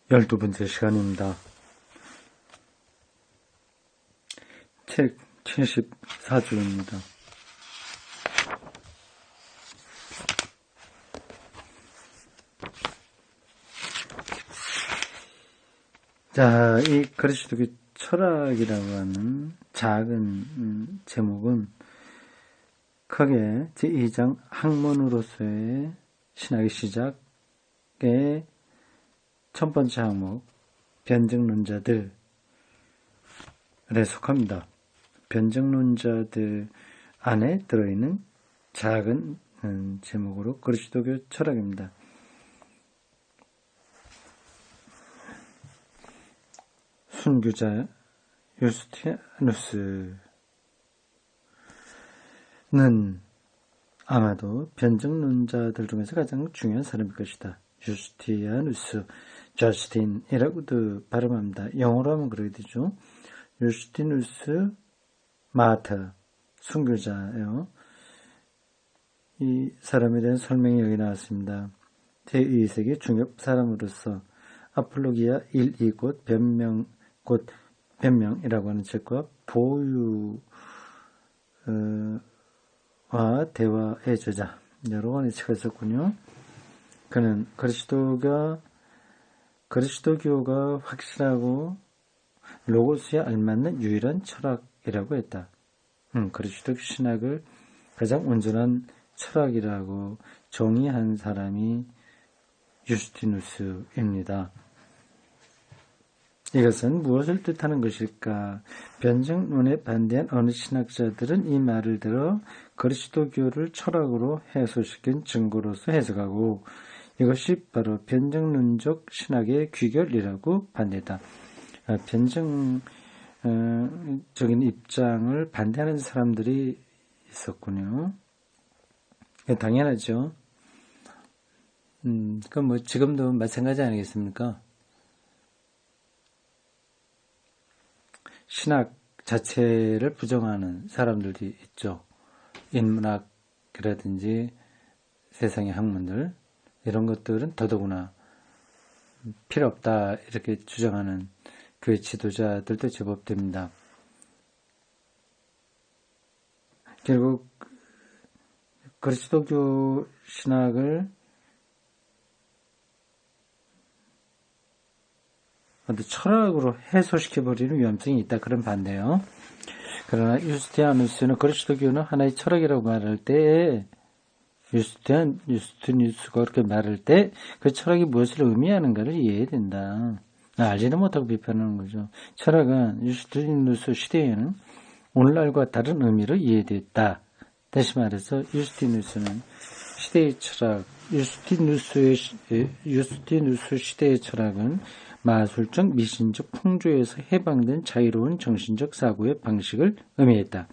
12번째 시간입니다. 책 74주입니다. 자, 이 그리스도교 철학이라고 하는 작은 제목은 크게 제2장 학문으로서의 신학의 시작의 첫 번째 항목, 변증론자들에 속합니다. 변증론자들 안에 들어있는 작은 제목으로 그리스도교 철학입니다. 순교자 유스티누스는 아마도 변증론자들 중에서 가장 중요한 사람일 것이다. 유스티아누스, 저스틴이라고도 발음합니다. 영어로 하면 그렇게 되죠. 유스티누스 마터, 순교자예요. 이 사람에 대한 설명이 여기 나왔습니다. 제2세기 중엽 사람으로서 아폴로기아 1, 2 곧 변명이라고 하는 책과 보유와 대화의 저자, 여러 권의 책을 썼군요. 그는 그리스도교가 확실하고 로고스에 알맞는 유일한 철학이라고 했다. 그리스도교 신학을 가장 온전한 철학이라고 정의한 사람이 유스티누스입니다. 이것은 무엇을 뜻하는 것일까? 변증론에 반대한 어느 신학자들은 이 말을 들어 그리스도교를 철학으로 해소시킨 증거로서 해석하고 이것이 바로 변증론적 신학의 귀결이라고 반대했다. 변증적인 입장을 반대하는 사람들이 있었군요. 당연하죠. 그럼 뭐 지금도 마찬가지 아니겠습니까? 신학 자체를 부정하는 사람들이 있죠. 인문학이라든지 세상의 학문들, 이런 것들은 더더구나 필요 없다 이렇게 주장하는 교회 지도자들도 제법 됩니다. 결국 그리스도교 신학을 철학으로 해소시켜버리는 위험성이 있다. 그런 반대요. 그러나 유스티아누스는 그리스도교는 하나의 철학이라고 말할 때 유스티누스가 그렇게 말할 때 그 철학이 무엇을 의미하는가를 이해해야 된다. 알지는 못하고 비판하는 거죠. 철학은 유스티누스 시대에는 오늘날과 다른 의미로 이해됐다. 다시 말해서 유스티누스는 시대의 철학, 유스티누스 시대의 철학은 마술적, 미신적 풍조에서 해방된 자유로운 정신적 사고의 방식을 의미했다.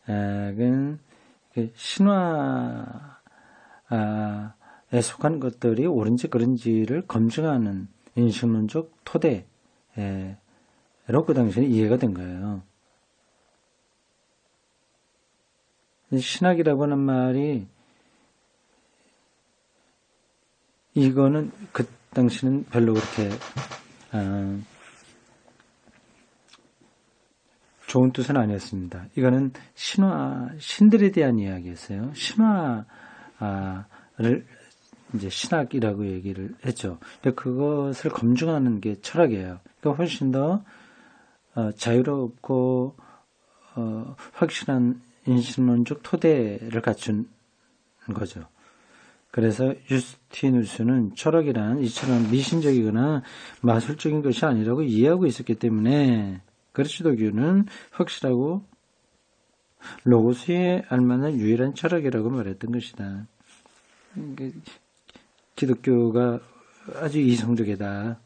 철학은 신화에 속한 것들이 옳은지 그른지를 검증하는 인식론적 토대로 그 당시에 이해가 된 거예요. 신학이라고 하는 말이 이거는 그 당시는 별로 그렇게 좋은 뜻은 아니었습니다. 이거는 신들에 대한 이야기였어요. 신화를 이제 신학이라고 얘기를 했죠. 근데 그것을 검증하는 게 철학이에요. 그러니까 훨씬 더 자유롭고 확실한 인식론적 토대를 갖춘 거죠. 그래서 유스티누스는 철학이란 이처럼 미신적이거나 마술적인 것이 아니라고 이해하고 있었기 때문에 그리스도교는 확실하고 로고스에 알만한 유일한 철학이라고 말했던 것이다. 기독교가 아주 이성적이다.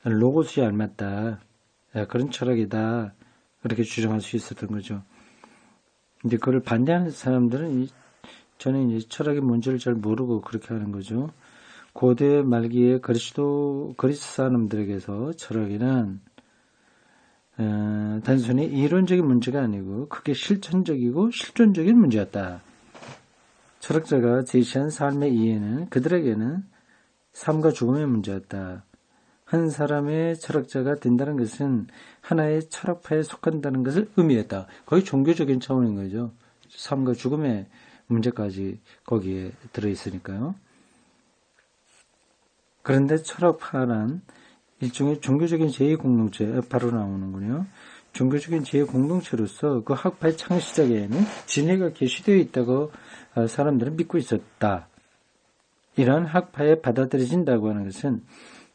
로고스에 알맞다. 그런 철학이다. 그렇게 주장할 수 있었던 거죠. 근데 그걸 반대하는 사람들은 저는 이제 철학의 문제를 잘 모르고 그렇게 하는 거죠. 고대 말기에 그리스 사람들에게서 철학이란 단순히 이론적인 문제가 아니고 그게 실천적이고 실존적인 문제였다. 철학자가 제시한 삶의 이해는 그들에게는 삶과 죽음의 문제였다. 한 사람의 철학자가 된다는 것은 하나의 철학파에 속한다는 것을 의미했다. 거의 종교적인 차원인 거죠. 삶과 죽음의 문제까지 거기에 들어있으니까요. 그런데 철학파란 일종의 종교적인 제2공동체, 바로 나오는군요. 종교적인 제2공동체로서 그 학파의 창시작에는 진리가 계시되어 있다고 사람들은 믿고 있었다. 이러한 학파에 받아들여진다고 하는 것은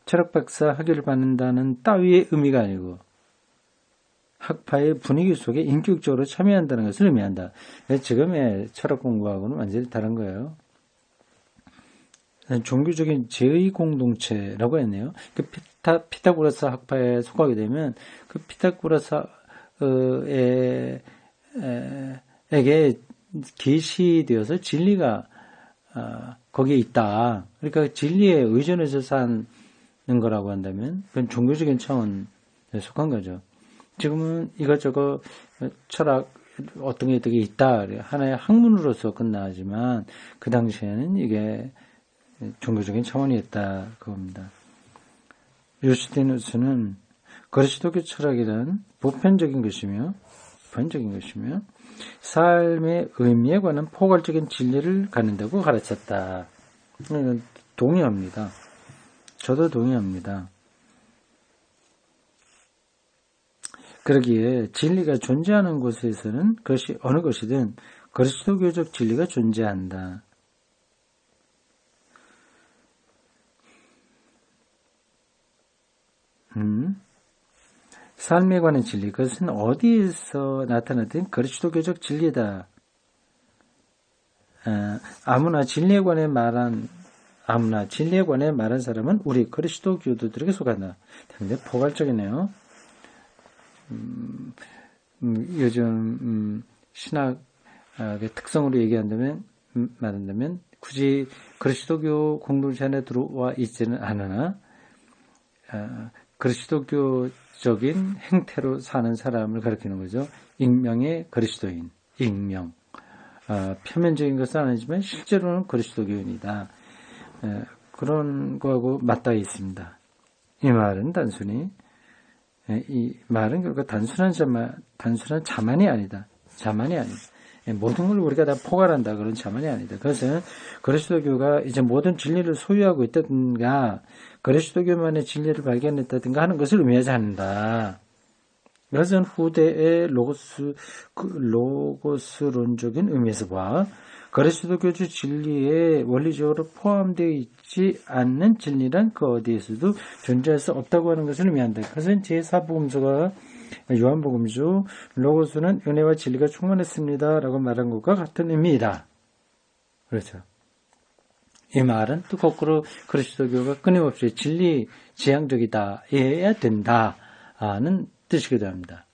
철학박사 학위를 받는다는 따위의 의미가 아니고 학파의 분위기 속에 인격적으로 참여한다는 것을 의미한다. 지금의 철학 공부하고는 완전히 다른 거예요. 종교적인 제2공동체라고 했네요. 그 피타고라스 학파에 속하게 되면 그 피타고라스에게 계시되어서 진리가 거기에 있다. 그러니까 진리에 의존해서 사는 거라고 한다면 그건 종교적인 차원에 속한 거죠. 지금은 이것저것 철학 어떤 게 되게 있다. 하나의 학문으로서 끝나지만 그 당시에는 이게 종교적인 차원이었다. 그겁니다. 유스티누스는 그리스도교 철학이란 보편적인 것이며 삶의 의미에 관한 포괄적인 진리를 갖는다고 가르쳤다. 동의합니다. 저도 동의합니다. 그러기에 진리가 존재하는 곳에서는 그것이 어느 것이든 그리스도교적 진리가 존재한다. 삶에 관한 진리, 그것은 어디에서 나타나든 그리스도교적 진리다. 아무나 진리에 관해 말한 사람은 우리 그리스도교도들에게 속한다. 근데 포괄적이네요. 요즘 신학의 특성으로 말한다면 굳이 그리스도교 공동체 안에 들어와 있지는 않으나 그리스도교적인 행태로 사는 사람을 가리키는 거죠. 익명의 그리스도인, 익명. 표면적인 것은 아니지만 실제로는 그리스도교인이다. 그런 거하고 맞닿아 있습니다. 이 말은 단순히 결국 단순한 자만이 아니다. 모든 걸 우리가 다 포괄한다. 그런 자만이 아니다. 그것은 그리스도교가 이제 모든 진리를 소유하고 있다든가 그리스도교만의 진리를 발견했다든가 하는 것을 의미하지 않는다. 그것은 후대의 로고스론적인 의미에서 봐. 그리스도교주 진리에 원리적으로 포함되어 있지 않는 진리란 그 어디에서도 존재할 수 없다고 하는 것을 의미한다. 그것은 제4복음서가 요한복음이죠. 로고스는 은혜와 진리가 충만했습니다. 라고 말한 것과 같은 의미이다. 그렇죠. 이 말은 또 거꾸로 그리스도교가 끊임없이 진리 지향적이다. 해야 된다는 뜻이기도 합니다.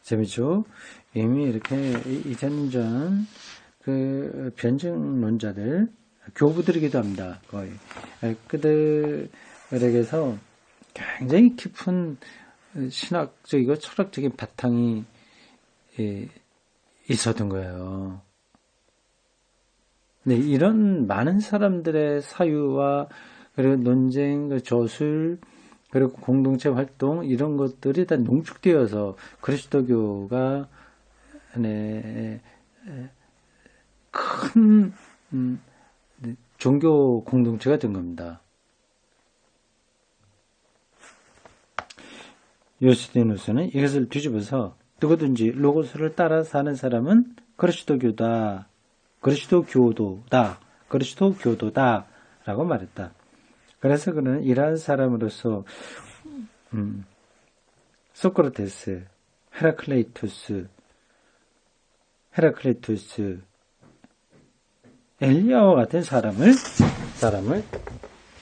재밌죠? 이미 이렇게 2000년 그 변증론자들, 교부들이기도 합니다. 거의. 그들에게서 굉장히 깊은 신학적이고 철학적인 바탕이 있었던 거예요. 네, 이런 많은 사람들의 사유와 그리고 논쟁, 저술, 그리고 공동체 활동 이런 것들이 다 농축되어서 그리스도교가 큰 종교 공동체가 된 겁니다. 요스티누스는 이것을 뒤집어서 누구든지 로고스를 따라 사는 사람은 그리스도교도다 라고 말했다. 그래서 그는 이러한 사람으로서 소크라테스, 헤라클레이투스, 엘리야와 같은 사람을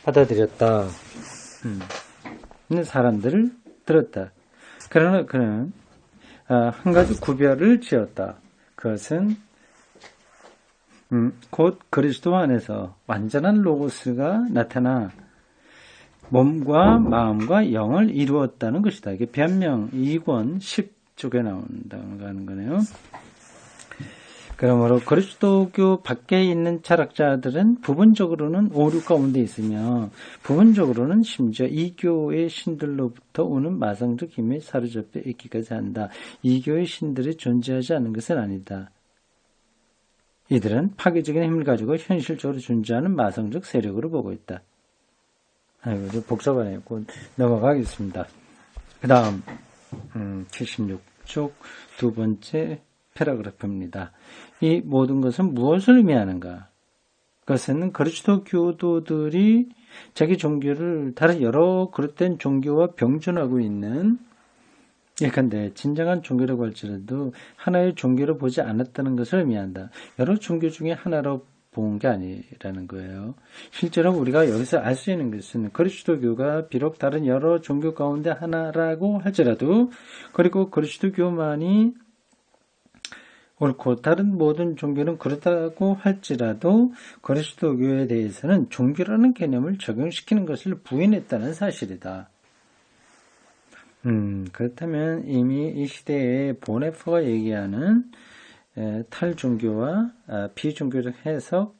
받아들였다. 사람들을 들었다. 그러나 그는 한 가지 구별을 지었다. 그것은 곧 그리스도 안에서 완전한 로고스가 나타나 몸과 마음과 영을 이루었다는 것이다. 이게 변명 2권 10쪽에 나온다는 거네요. 그러므로 그리스도교 밖에 있는 철학자들은 부분적으로는 오류 가운데 있으며 부분적으로는 심지어 이 교의 신들로부터 오는 마성적 힘에 사로잡혀 있기까지 한다. 이 교의 신들이 존재하지 않는 것은 아니다. 이들은 파괴적인 힘을 가지고 현실적으로 존재하는 마성적 세력으로 보고 있다. 아이고, 좀 복잡하네요. 넘어가겠습니다. 그 다음 76쪽 두 번째 패러그래프입니다. 이 모든 것은 무엇을 의미하는가? 그것은 그리스도 교도들이 자기 종교를 다른 여러 그릇된 종교와 병존하고 있는, 예컨대 진정한 종교라고 할지라도 하나의 종교로 보지 않았다는 것을 의미한다. 여러 종교 중에 하나로 본 게 아니라는 거예요. 실제로 우리가 여기서 알 수 있는 것은 그리스도교가 비록 다른 여러 종교 가운데 하나라고 할지라도, 그리고 그리스도교만이 옳고 다른 모든 종교는 그렇다고 할지라도 그리스도교에 대해서는 종교라는 개념을 적용시키는 것을 부인했다는 사실이다. 그렇다면 이미 이 시대에 보네퍼가 얘기하는 탈종교와 비종교적 해석,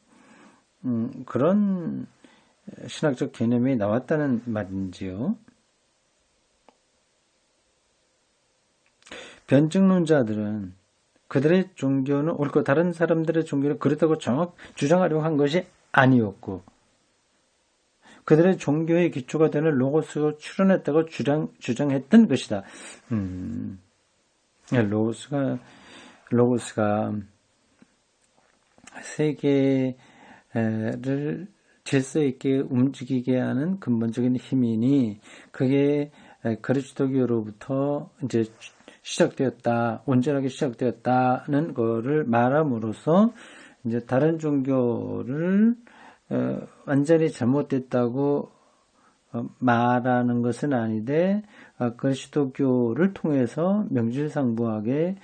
그런 신학적 개념이 나왔다는 말인지요. 변증론자들은 그들의 종교는 옳고 다른 사람들의 종교는 그렇다고 주장하려고 한 것이 아니었고, 그들의 종교의 기초가 되는 로고스가 출현했다고 주장했던 것이다. 로고스가 세계를 질서 있게 움직이게 하는 근본적인 힘이니, 그게 그리스도교로부터 이제 시작되었다, 온전하게 시작되었다는 거를 말함으로써 이제 다른 종교를 완전히 잘못됐다고 말하는 것은 아닌데, 그리스도교를 통해서 명실상부하게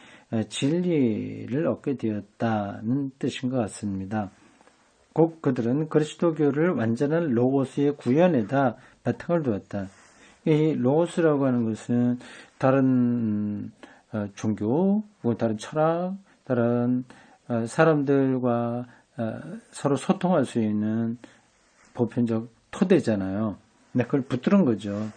진리를 얻게 되었다는 뜻인 것 같습니다. 곧 그들은 그리스도교를 완전한 로고스의 구현에다 바탕을 두었다. 이 로고스라고 하는 것은 다른 종교, 다른 철학, 다른 사람들과 서로 소통할 수 있는 보편적 토대잖아요. 근데 그걸 붙들은 거죠.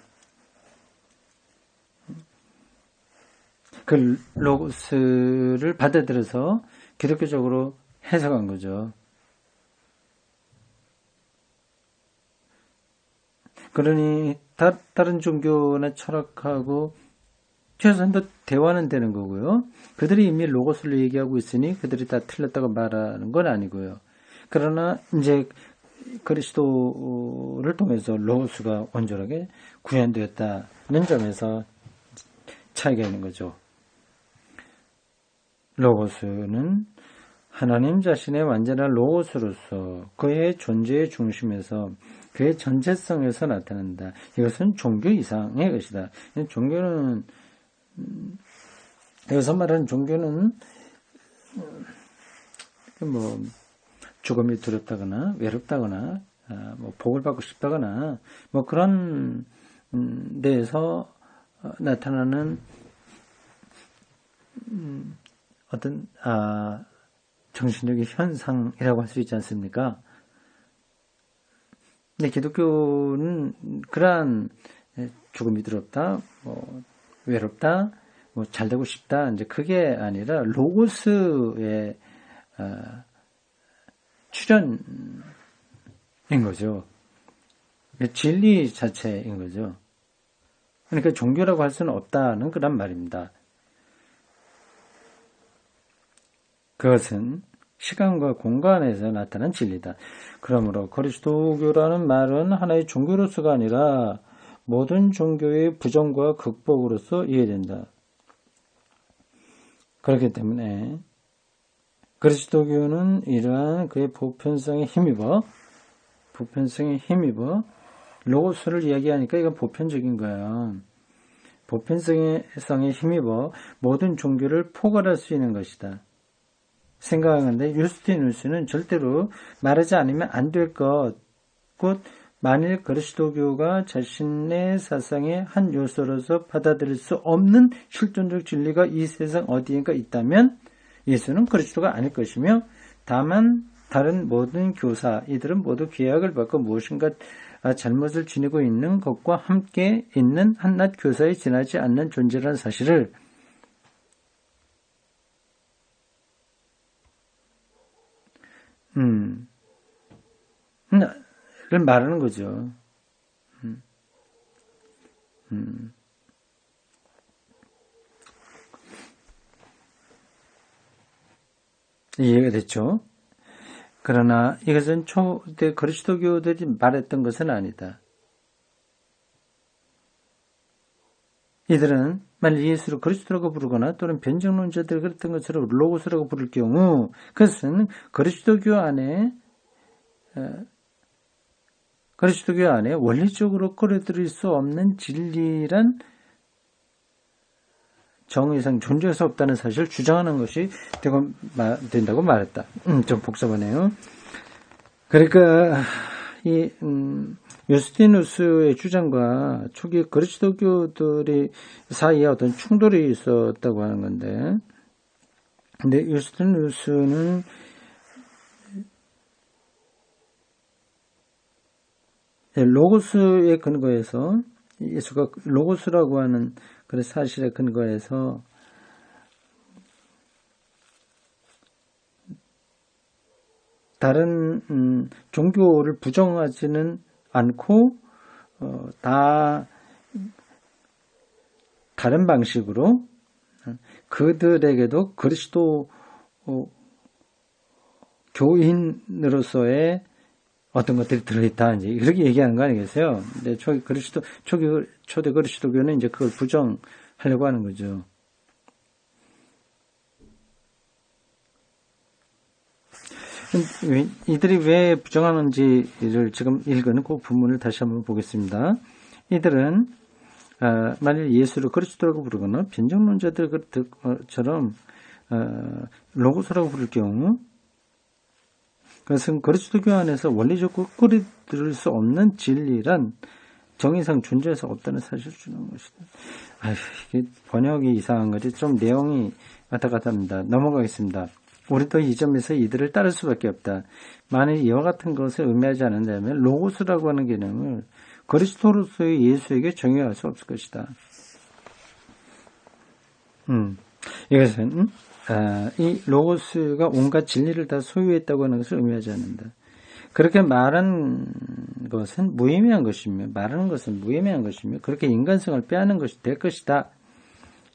그 로고스를 받아들여서 기독교적으로 해석한 거죠. 그러니 다른 종교나 철학하고 최소한 더 대화는 되는 거고요. 그들이 이미 로고스를 얘기하고 있으니 그들이 다 틀렸다고 말하는 건 아니고요. 그러나 이제 그리스도를 통해서 로고스가 온전하게 구현되었다는 점에서 차이가 있는 거죠. 로고스는 하나님 자신의 완전한 로고스로서 그의 존재의 중심에서 그의 전체성에서 나타난다. 이것은 종교 이상의 것이다. 종교는, 여기서 말하는 종교는 죽음이 두렵다거나 외롭다거나 복을 받고 싶다거나 그런 데에서 나타나는 어떤 정신적인 현상이라고 할 수 있지 않습니까? 근데 기독교는 그러한 죽음이 두렵다, 외롭다, 잘 되고 싶다, 이제 그게 아니라 로고스의 출현인 거죠. 진리 자체인 거죠. 그러니까 종교라고 할 수는 없다는 그런 말입니다. 그것은 시간과 공간에서 나타난 진리다. 그러므로 그리스도교라는 말은 하나의 종교로서가 아니라 모든 종교의 부정과 극복으로서 이해된다. 그렇기 때문에 그리스도교는 이러한 그의 보편성에 힘입어 로고스를 이야기하니까 이건 보편적인 거예요. 보편성에 힘입어 모든 종교를 포괄할 수 있는 것이다. 생각하는데 유스티누스는 절대로 말하지 않으면 안 될 것, 곧 만일 그리스도교가 자신의 사상의 한 요소로서 받아들일 수 없는 실존적 진리가 이 세상 어디인가 있다면 예수는 그리스도가 아닐 것이며 다만 다른 모든 교사 이들은 모두 계약을 받고 무엇인가 잘못을 지니고 있는 것과 함께 있는 한낱 교사에 지나지 않는 존재라는 사실을 를 말하는 거죠. 이해가 됐죠? 그러나 이것은 초대 그리스도교들이 말했던 것은 아니다. 이들은 만일 예수를 그리스도라고 부르거나 또는 변증론자들이 그랬던 것처럼 로고스라고 부를 경우 그것은 그리스도교 안에 원리적으로 끌어들일 수 없는 진리란 정의상 존재할 수 없다는 사실을 주장하는 것이 된다고 말했다. 좀 복잡하네요. 그러니까 이 유스티누스의 주장과 초기 그리스도교들이 사이에 어떤 충돌이 있었다고 하는 건데, 근데 유스티누스는 로고스의 근거에서 예수가 로고스라고 하는 그런 사실에 근거해서 다른 종교를 부정하지는 않고 다 다른 방식으로 그들에게도 그리스도 교인으로서의 어떤 것들이 들어있다, 이제, 이렇게 얘기하는 거 아니겠어요? 근데 초대 그리스도교는 이제 그걸 부정하려고 하는 거죠. 이들이 왜 부정하는지를 지금 읽은 그 부분을 다시 한번 보겠습니다. 이들은, 만일 예수를 그리스도라고 부르거나 변정론자들처럼, 로고스라고 부를 경우, 그것은 그리스도교 안에서 원리적으로 끌어들일 수 없는 진리란 정의상 존재해서 없다는 사실을 주는 것이다. 이게 번역이 이상한 거지. 좀 내용이 왔다 갔다 합니다. 넘어가겠습니다. 우리도 이 점에서 이들을 따를 수밖에 없다. 만일 이와 같은 것을 의미하지 않는다면 로고스라고 하는 개념을 그리스도로서의 예수에게 정의할 수 없을 것이다. 이것은 이 로고스가 온갖 진리를 다 소유했다고 하는 것을 의미하지 않는다. 그렇게 말한 것은 무의미한 것이며 말하는 것은 무의미한 것이며 그렇게 인간성을 빼앗는 것이 될 것이다.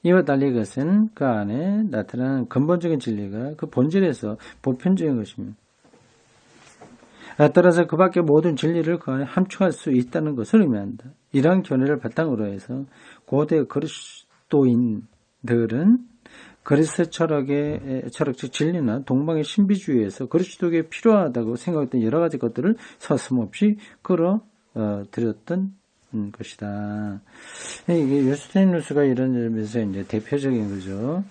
이와 달리 그것은 그 안에 나타나는 근본적인 진리가 그 본질에서 보편적인 것이며 따라서 그 밖의 모든 진리를 그 안에 함축할 수 있다는 것을 의미한다. 이러한 견해를 바탕으로 해서 고대 그리스도인들은 그리스 철학적 진리나 동방의 신비주의에서 그리스도교에 필요하다고 생각했던 여러 가지 것들을 서슴없이 끌어들였던 것이다. 이게 유스티누스가 이런 점에서 이제 대표적인 거죠.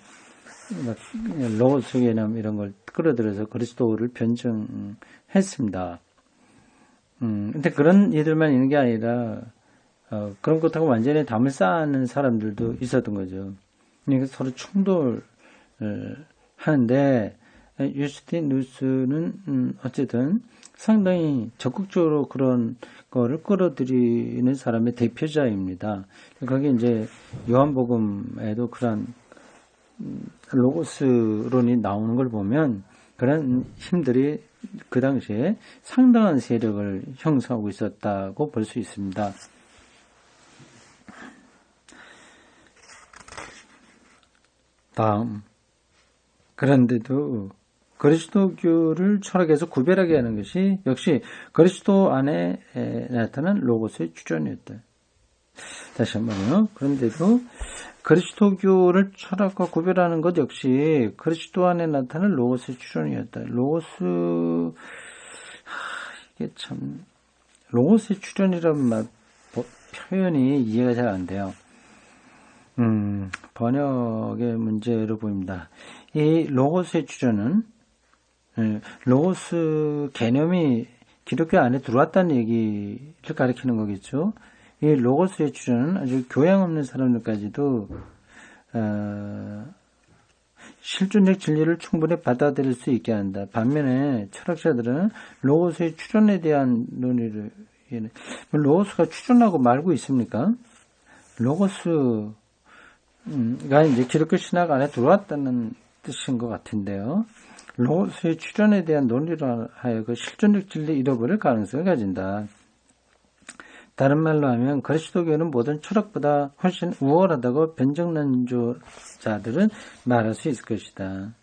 로고스 개념 이런 걸 끌어들여서 그리스도를 변증했습니다. 근데 그런 이들만 있는 게 아니라 그런 것하고 완전히 담을 쌓는 사람들도 있었던 거죠. 그러니까 서로 충돌을 하는데 유스티누스는 어쨌든 상당히 적극적으로 그런 거를 끌어들이는 사람의 대표자입니다. 거기 이제 요한복음에도 그런 로고스론이 나오는 걸 보면 그런 힘들이 그 당시에 상당한 세력을 형성하고 있었다고 볼 수 있습니다. 다음, 그런데도 그리스도교를 철학에서 구별하게 하는 것이 역시 그리스도 안에 나타난 로고스의 주존이었다. 다시 한번요. 그런데도 그리스도교를 철학과 구별하는 것 역시 그리스도 안에 나타난 로고스의 주존이었다. 이게 참 로고스의 주존이라는 표현이 이해가 잘 안 돼요. 번역의 문제로 보입니다. 이 로고스의 주존은 로고스 개념이 기독교 안에 들어왔다는 얘기를 가리키는 거겠죠. 이 로고스의 주존은 아주 교양 없는 사람들까지도 실존적 진리를 충분히 받아들일 수 있게 한다. 반면에 철학자들은 로고스의 추존에 대한 논의를 로고스가 추존하고 말고 있습니까? 로고스가 이제 기독교 신학 안에 들어왔다는 뜻인 것 같은데요. 로고스의 추존에 대한 논리로 하여 그 실존적 진리 잃어버릴 가능성을 가진다. 다른 말로 하면 그리스도교는 모든 철학보다 훨씬 우월하다고 변정난조자들은 말할 수 있을 것이다.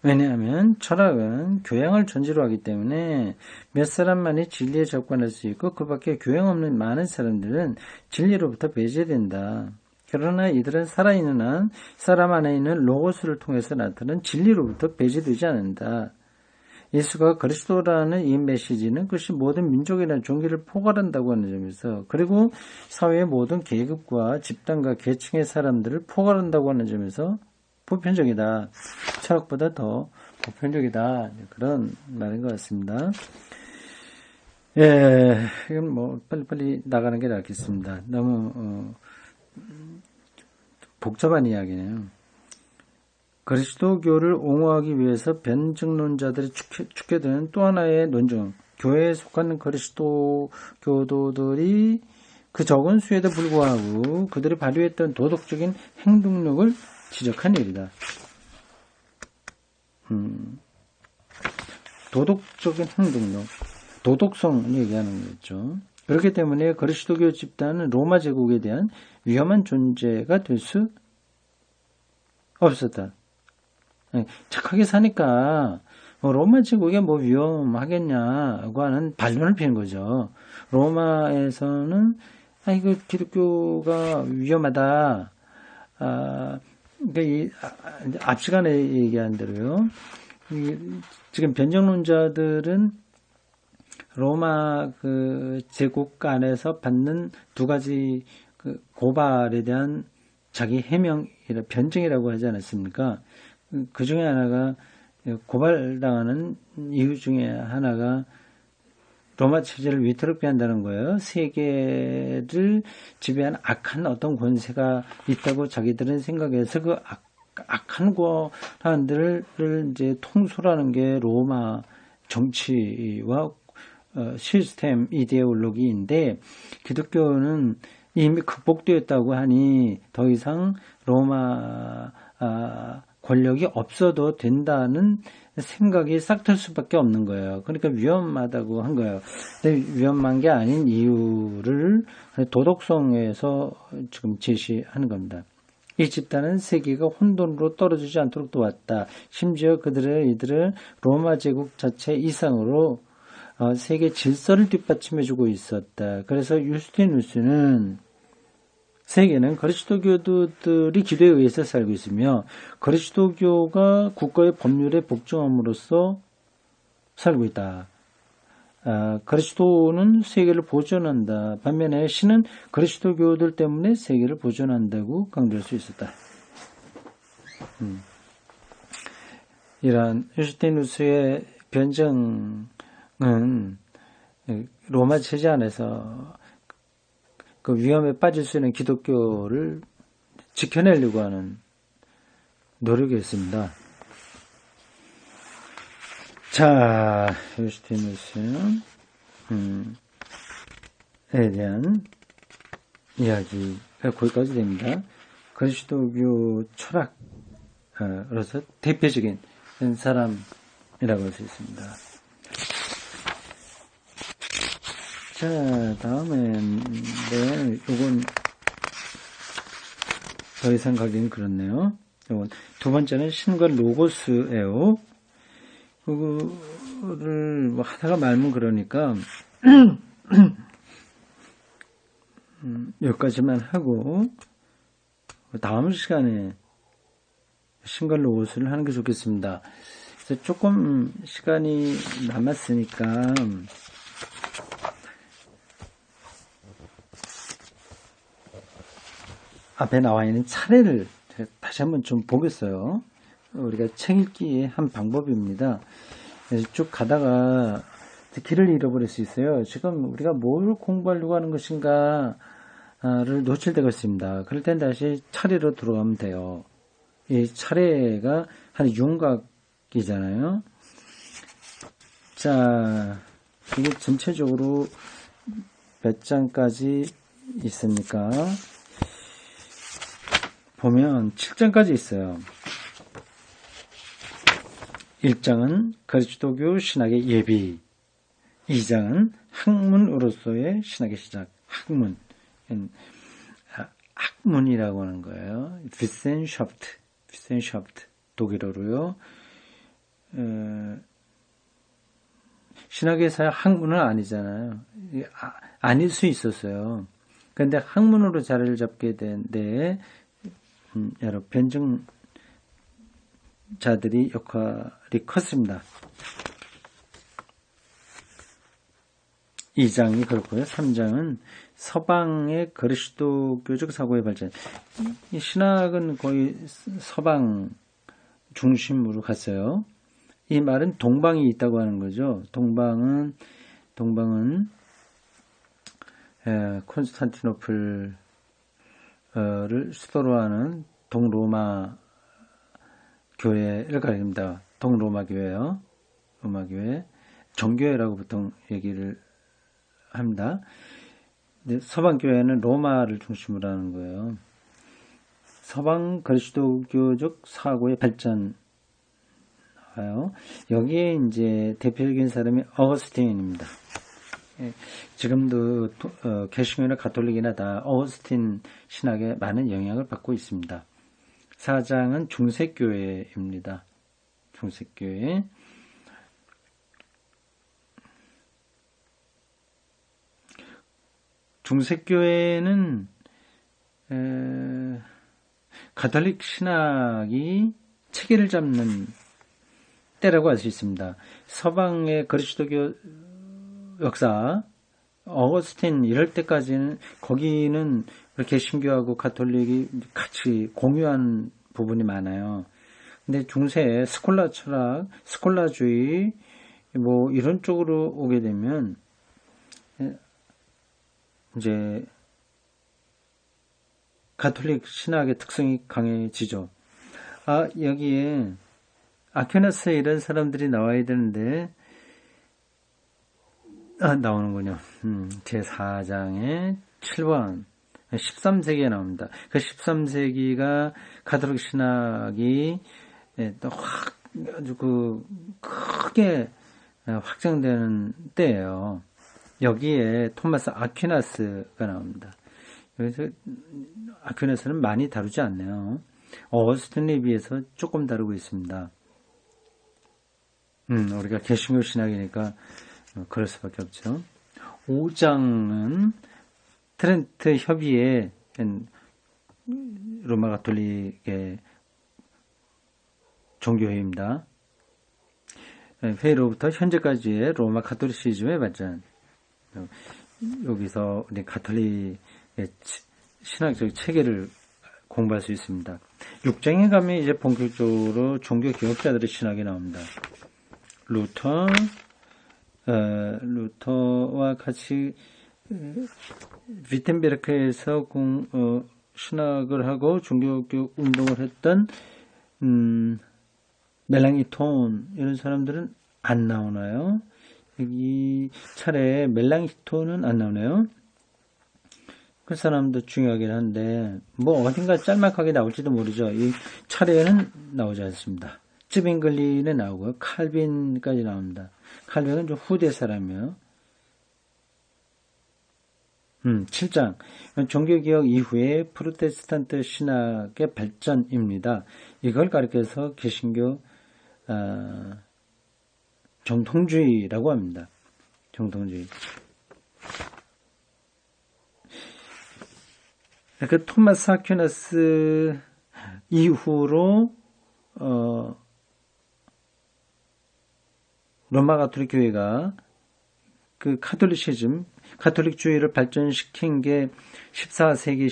왜냐하면 철학은 교양을 전제로 하기 때문에 몇 사람만이 진리에 접근할 수 있고 그 밖에 교양 없는 많은 사람들은 진리로부터 배제된다. 그러나 이들은 살아있는 한 사람 안에 있는 로고스를 통해서 나타나는 진리로부터 배제되지 않는다. 예수가 그리스도라는 이 메시지는 그것이 모든 민족이나 종교를 포괄한다고 하는 점에서, 그리고 사회의 모든 계급과 집단과 계층의 사람들을 포괄한다고 하는 점에서 보편적이다. 철학보다 더 보편적이다. 그런 말인 것 같습니다. 예, 이건 뭐 빨리빨리 나가는 게 낫겠습니다. 너무 복잡한 이야기네요. 그리스도교를 옹호하기 위해서 변증론자들이 축해드는 또 하나의 논증, 교회에 속하는 그리스도 교도들이 그 적은 수에도 불구하고 그들이 발휘했던 도덕적인 행동력을 지적한 일이다. 도덕적인 행동력, 도덕성을 얘기하는 거죠. 그렇기 때문에 그리스도교 집단은 로마 제국에 대한 위험한 존재가 될 수 없었다. 착하게 사니까 로마 제국에 뭐 위험하겠냐고 하는 반론을 피는 거죠. 로마에서는 이거 기독교가 위험하다. 그러니까 앞 시간에 얘기한 대로요. 지금 변정론자들은 로마 그 제국 안에서 받는 두 가지 그 고발에 대한 자기 해명이라 변증이라고 하지 않았습니까? 그 중에 하나가 고발당하는 이유 중에 하나가 로마 체제를 위태롭게 한다는 거예요. 세계를 지배하는 악한 어떤 권세가 있다고 자기들은 생각해서 그 악한 권한들을 이제 통솔하는 게 로마 정치와 시스템 이데올로기인데, 기독교는 이미 극복되었다고 하니 더 이상 로마 권력이 없어도 된다는 생각이 싹틀 수밖에 없는 거예요. 그러니까 위험하다고 한 거예요. 근데 위험한 게 아닌 이유를 도덕성에서 지금 제시하는 겁니다. 이 집단은 세계가 혼돈으로 떨어지지 않도록 도왔다. 심지어 이들을 로마 제국 자체 이상으로 세계 질서를 뒷받침해주고 있었다. 그래서 유스티누스는 세계는 그리스도교들이 기도에 의해서 살고 있으며 그리스도교가 국가의 법률에 복종함으로써 살고 있다. 그리스도는 세계를 보존한다. 반면에 신은 그리스도교들 때문에 세계를 보존한다고 강조할 수 있었다. 이러한 유스티누스의 변증은 로마 체제 안에서 그 위험에 빠질 수 있는 기독교를 지켜내려고 하는 노력이었습니다. 자, 유스티누스에 대한 이야기가 거기까지 됩니다. 그리스도교 철학으로서 대표적인 사람이라고 할 수 있습니다. 자, 다음엔, 요건 더 이상 가기는 그렇네요. 요건 두 번째는 신과 로고스예요. 그거를 뭐 하다가 말면 그러니까 여기까지만 하고 다음 시간에 신과 로고스를 하는 게 좋겠습니다. 그래서 조금 시간이 남았으니까 앞에 나와 있는 차례를 다시 한번 좀 보겠어요. 우리가 책 읽기의 한 방법입니다. 쭉 가다가 길을 잃어버릴 수 있어요. 지금 우리가 뭘 공부하려고 하는 것인가를 놓칠 때가 있습니다. 그럴 땐 다시 차례로 들어가면 돼요. 이 차례가 한 윤곽이잖아요. 자, 이게 전체적으로 몇 장까지 있습니까? 보면 7장까지 있어요. 1장은 그리스도교 신학의 예비, 2장은 학문으로서의 신학의 시작, 학문, 학문이라고 하는 거예요. Wissenschaft, 독일어로요. 신학에서 학문은 아니잖아요. 아닐 수 있었어요. 그런데 학문으로 자리를 잡게 된 데에 여러 변증자들이 역할이 컸습니다. 2장이 그렇고요. 3장은 서방의 그리스도교적 사고의 발전. 이 신학은 거의 서방 중심으로 갔어요. 이 말은 동방이 있다고 하는 거죠. 동방은 콘스탄티노플을 수도로 하는 동로마 교회를 가립니다. 동로마 교회요. 로마 교회. 정교회라고 보통 얘기를 합니다. 서방 교회는 로마를 중심으로 하는 거예요. 서방 그리스도교적 사고의 발전 나와요. 여기에 이제 대표적인 사람이 어거스틴입니다. 지금도 개신교나 가톨릭이나 다 어거스틴 신학에 많은 영향을 받고 있습니다. 4장은 중세교회입니다. 중세교회. 중세교회는 가톨릭 신학이 체계를 잡는 때라고 할 수 있습니다. 서방의 그리스도교 역사, 어거스틴 이럴 때까지는 거기는 개신교하고 가톨릭이 같이 공유한 부분이 많아요. 근데 중세 스콜라 철학, 스콜라주의 뭐 이런 쪽으로 오게 되면 이제 가톨릭 신학의 특성이 강해지죠. 여기에 아퀴나스 이런 사람들이 나와야 되는데 나오는군요. 제4장의 7번 13세기에 나옵니다. 그 13세기가 가톨릭 신학이 또 아주 크게 확장되는 때예요. 여기에 토마스 아퀴나스가 나옵니다. 그래서 아퀴나스는 많이 다루지 않네요. 어거스틴에 비해서 조금 다루고 있습니다. 우리가 개신교 신학이니까 그럴 수밖에 없죠. 5장은 트렌트 협의회 로마 가톨릭의 종교회의입니다. 회의로부터 현재까지의 로마 가톨리시즘의 발전. 여기서 우리 가톨릭의 신학적 체계를 공부할 수 있습니다. 6장에 가면 이제 본격적으로 종교 개혁자들의 신학이 나옵니다. 루터와 같이 위텐베르크에서 신학을 하고 종교개혁 운동을 했던 멜랑이톤 이런 사람들은 안 나오나요? 이 차례에 멜랑이톤은 안 나오네요. 그 사람도 중요하긴 한데 뭐 어딘가 짤막하게 나올지도 모르죠. 이 차례에는 나오지 않습니다. 쯔빙글리는 나오고요. 칼빈까지 나옵니다. 칼빈은 좀 후대 사람이에요. 7장 종교개혁 이후에 프로테스탄트 신학의 발전입니다. 이걸 가리켜서 개신교 정통주의라고 합니다. 정통주의. 그 토마스 아퀴나스 이후로 로마 가톨릭 교회가 그 카톨리시즘, 가톨릭주의를 발전시킨 게 14세기,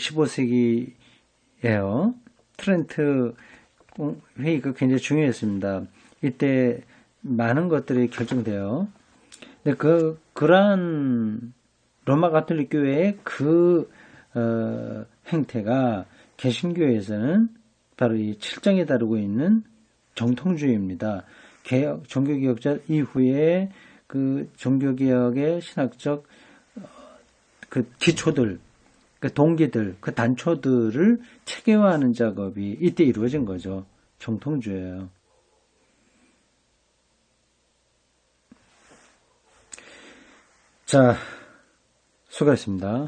15세기예요. 트렌트 회의가 굉장히 중요했습니다. 이때 많은 것들이 결정돼요. 근데 그러한 로마 가톨릭 교회의 행태가 개신교에서는 바로 이 7장에 다루고 있는 정통주의입니다. 종교개혁자 이후에 그 종교개혁의 신학적 그 기초들, 그 동기들, 그 단초들을 체계화하는 작업이 이때 이루어진 거죠. 정통주의예요. 자, 수고하셨습니다.